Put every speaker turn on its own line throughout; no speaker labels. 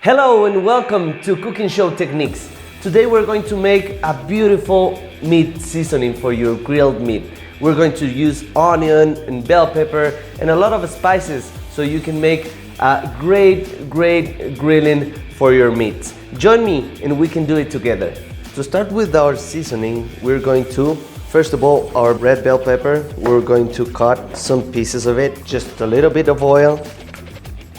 Hello and welcome to Cooking Show Techniques. Today we're going to make a beautiful meat seasoning for your grilled meat. We're going to use onion and bell pepper and a lot of spices so you can make a great grilling for your meats. Join me and we can do it together. To start with our seasoning, we're going to, first of all, our red bell pepper, we're going to cut some pieces of it, just a little bit of oil.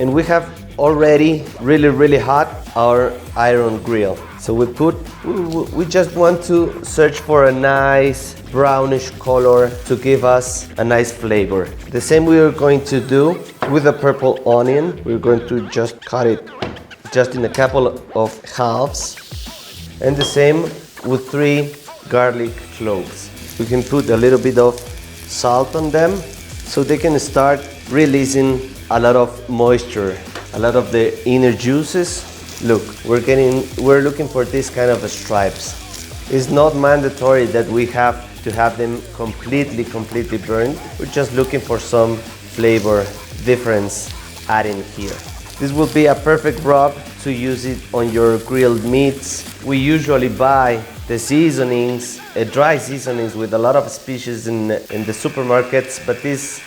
And we have already really hot our iron grill. So we just want to search for a nice brownish color to give us a nice flavor. The same we are going to do with the purple onion. We're going to just cut it just in a couple of halves. And the same with 3 garlic cloves. We can put a little bit of salt on them so they can start releasing a lot of moisture, a lot of the inner juices. Look, we're looking for this kind of stripes. It's not mandatory that we have to have them completely burned. We're just looking for some flavor difference adding here. This will be a perfect rub to use it on your grilled meats. We usually buy the seasonings, dry seasonings with a lot of species in the supermarkets, but this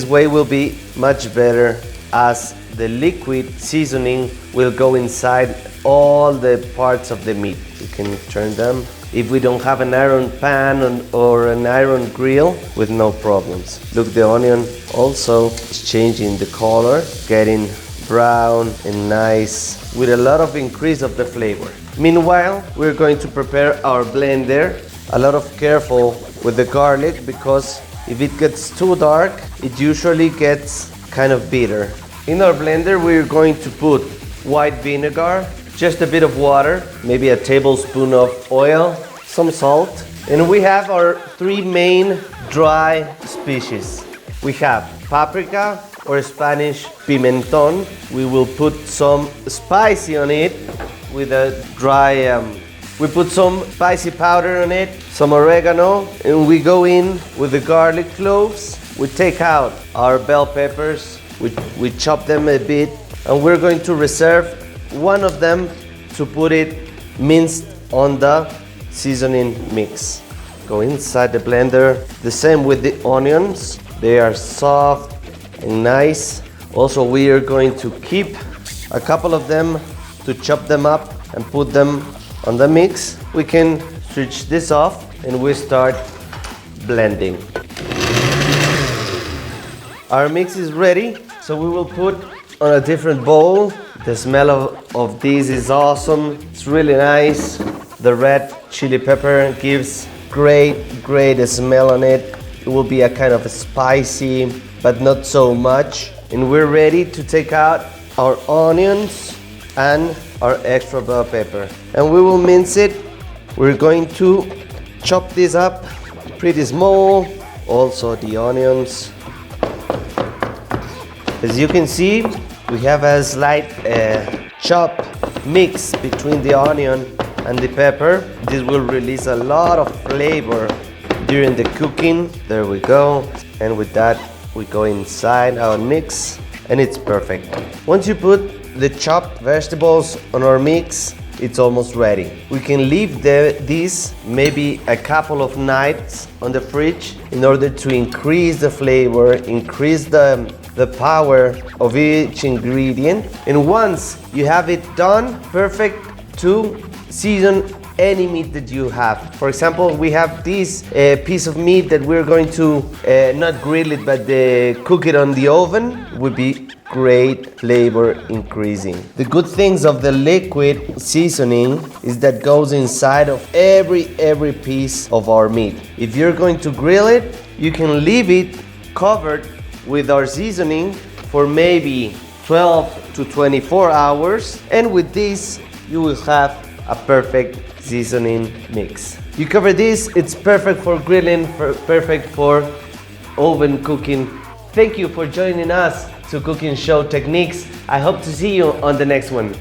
way will be much better, as the liquid seasoning will go inside all the parts of the meat. You can turn them. If we don't have an iron pan or an iron grill, with no problems. Look, the onion also is changing the color, getting brown and nice, with a lot of increase of the flavor. Meanwhile, we're going to prepare our blender. A lot of careful with the garlic, because if it gets too dark, it usually gets kind of bitter. In our blender, we're going to put white vinegar, just a bit of water, maybe a tablespoon of oil, some salt, and we have our 3 main dry species. We have paprika, or Spanish pimentón. We will put some spicy on it with a dry, we put some spicy powder on it, some oregano, and we go in with the garlic cloves. We take out our bell peppers, we chop them a bit, and we're going to reserve one of them to put it minced on the seasoning mix. Go inside the blender. The same with the onions. They are soft and nice. Also, we are going to keep a couple of them to chop them up and put them on the mix. We can switch this off and we start blending. Our mix is ready, so we will put on a different bowl. The smell of this is awesome. It's really nice. The red chili pepper gives great smell on it. It will be a kind of spicy, but not so much. And we're ready to take out our onions and our extra bell pepper. And we will mince it. We're going to chop this up pretty small. Also the onions. As you can see, we have a slight chop mix between the onion and the pepper. This will release a lot of flavor during the cooking. There we go. And with that, we go inside our mix and it's perfect. Once you put the chopped vegetables on our mix, it's almost ready. We can leave this maybe a couple of nights on the fridge in order to increase the flavor, increase the power of each ingredient. And once you have it done, perfect to season any meat that you have. For example, we have this piece of meat that we're going to not grill it, but cook it on the oven. Would be great flavor increasing. The good things of the liquid seasoning is that goes inside of every piece of our meat. If you're going to grill it, you can leave it covered with our seasoning for maybe 12 to 24 hours, and with this you will have a perfect seasoning mix. You cover this, it's perfect for grilling, perfect for oven cooking. Thank you for joining us to Cooking Show Techniques. I hope to see you on the next one.